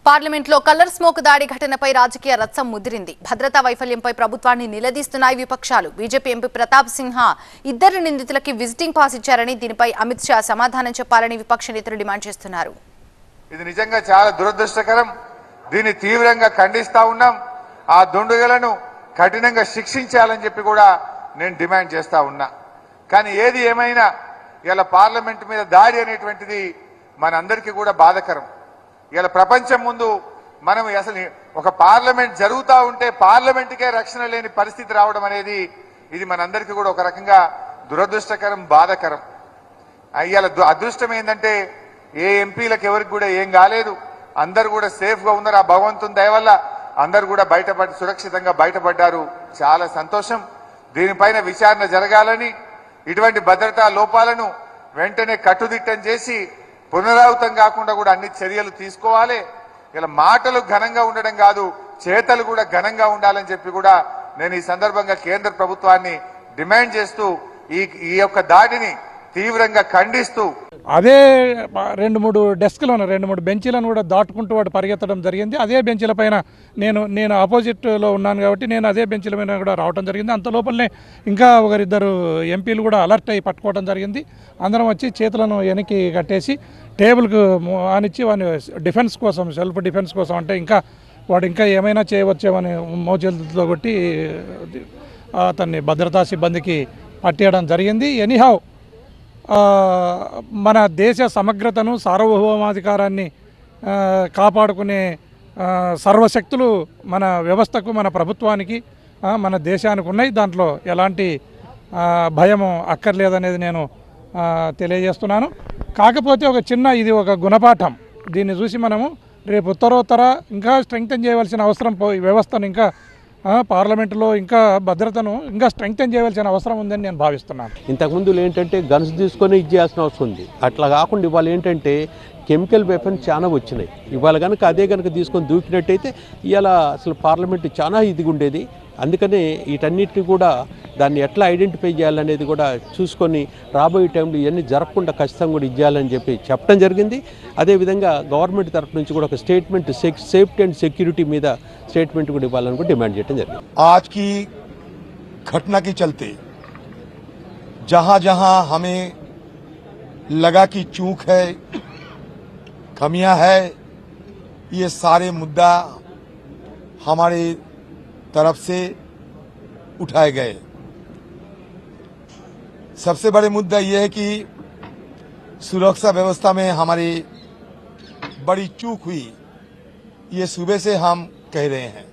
పార్లమెంట్లో colour smoke దాడి ఘటనపై రాజకీయ రచ్చం ముదిరింది. భద్రతా వైఫల్యంపై ప్రభుత్వాన్ని నిలదీస్తున్నాయి విపక్షాలు. బీజేపీ ఎంపీ ప్రతాప్ సింహ ఇద్దరు నిందితులకి విజిటింగ్ పాస్ ఇచ్చారని, దీనిపై అమిత్ షా సమాధానం చెప్పాలని విపక్ష నేతలు డిమాండ్ చేస్తున్నారు. ఇది నిజంగా చాలా దురదృష్టకరం. దీన్ని తీవ్రంగా ఖండిస్తా ఉన్నాం. ఆ దుండగులను కఠినంగా శిక్షించాలని చెప్పి కూడా నేను డిమాండ్ చేస్తా ఉన్నా. కానీ ఏది ఏమైనా ఇలా పార్లమెంట్ మీద దాడి అనేటువంటిది మనందరికీ కూడా బాధకరం. ఇలా ప్రపంచం ముందు మనం అసలు ఒక పార్లమెంట్ జరుగుతూ ఉంటే పార్లమెంట్కే రక్షణ లేని పరిస్థితి రావడం అనేది ఇది మనందరికీ కూడా ఒక రకంగా దురదృష్టకరం, బాధకరం. ఇవాళ అదృష్టం ఏంటంటే ఏ ఎంపీలకు ఎవరికి కూడా ఏం కాలేదు, అందరు కూడా సేఫ్ గా ఉన్నారు. ఆ భగవంతుని దయ వల్ల అందరు కూడా సురక్షితంగా బయటపడ్డారు. చాలా సంతోషం. దీనిపైన విచారణ జరగాలని, ఇటువంటి భద్రతా లోపాలను వెంటనే కట్టుదిట్టం చేసి పునరావృతం కాకుండా కూడా అన్ని చర్యలు తీసుకోవాలి. ఇలా మాటలు ఘనంగా ఉండడం కాదు, చేతలు కూడా ఘనంగా ఉండాలని చెప్పి కూడా నేను ఈ సందర్భంగా కేంద్ర ప్రభుత్వాన్ని డిమాండ్ చేస్తూ ఈ యొక్క దాడిని తీవ్రంగా ఖండిస్తూ అదే 2-3 డెస్క్లను 2-3 బెంచీలను కూడా దాటుకుంటూ వాడు పరిగెత్తడం జరిగింది. అదే బెంచీల పైన నేను ఆపోజిట్లో ఉన్నాను కాబట్టి నేను అదే బెంచీల పైన కూడా రావడం జరిగింది. అంత లోపలనే ఇంకా ఒకరిద్దరు ఎంపీలు కూడా అలర్ట్ అయ్యి పట్టుకోవడం జరిగింది. అందరం వచ్చి చేతులను వెనక్కి కట్టేసి టేబుల్కు ఆనిచ్చి వాడిని డిఫెన్స్ కోసం, సెల్ఫ్ డిఫెన్స్ కోసం, అంటే వాడు ఇంకా ఏమైనా చేయవచ్చేమని మోచేతులతో కొట్టి అతన్ని భద్రతా సిబ్బందికి పట్టేయడం జరిగింది. ఎనీహౌ మన దేశ సమగ్రతను, సార్వభౌమాధికారాన్ని కాపాడుకునే సర్వశక్తులు మన వ్యవస్థకు, మన ప్రభుత్వానికి, మన దేశానికి ఉన్నాయి. దాంట్లో ఎలాంటి భయము అక్కర్లేదనేది నేను తెలియజేస్తున్నాను. కాకపోతే ఇది ఒక గుణపాఠం. దీన్ని చూసి మనము రేపు ఉత్తరోత్తర ఇంకా స్ట్రెంగ్తెన్ చేయవలసిన అవసరం, వ్యవస్థను ఇంకా పార్లమెంటులో ఇంకా భద్రతను ఇంకా స్ట్రెంగ్తెన్ చేయవలసిన అవసరం ఉందని నేను భావిస్తున్నాను. ఇంతకుముందు ఏంటంటే గన్స్ తీసుకొని ఇచ్చేయాల్సిన అవసరం ఉంది. అట్లా కాకుండా ఇవాళ ఏంటంటే కెమికల్ వెపన్స్ చాలా వచ్చినాయి. ఇవాళ కనుక అదే కనుక తీసుకొని దూకినట్టయితే ఇవాళ అసలు పార్లమెంట్ చాలా ఇదిగా ఉండేది. అందుకనే వీటన్నిటిని కూడా దాన్ని ఎట్లా ఐడెంటిఫై చేయాలనేది కూడా చూసుకొని రాబోయే టైంలో ఇవన్నీ జరగకుండా ఖచ్చితంగా కూడా ఇవ్వాలని చెప్పి చెప్పడం జరిగింది. అదేవిధంగా గవర్నమెంట్ తరఫు నుంచి కూడా ఒక స్టేట్మెంట్ సేఫ్టీ అండ్ సెక్యూరిటీ మీద స్టేట్మెంట్ కూడా ఇవ్వాలని కూడా డిమాండ్ చేయడం జరిగింది. आज की घटना के चलते जहां जहां हमें लगा कि चूक है, कमियां है, ये सारे मुद्दा हमारे तरफ से उठाए गए। सबसे बड़े मुद्दा यह है कि सुरक्षा व्यवस्था में हमारी बड़ी चूक हुई, ये सुबह से हम कह रहे हैं।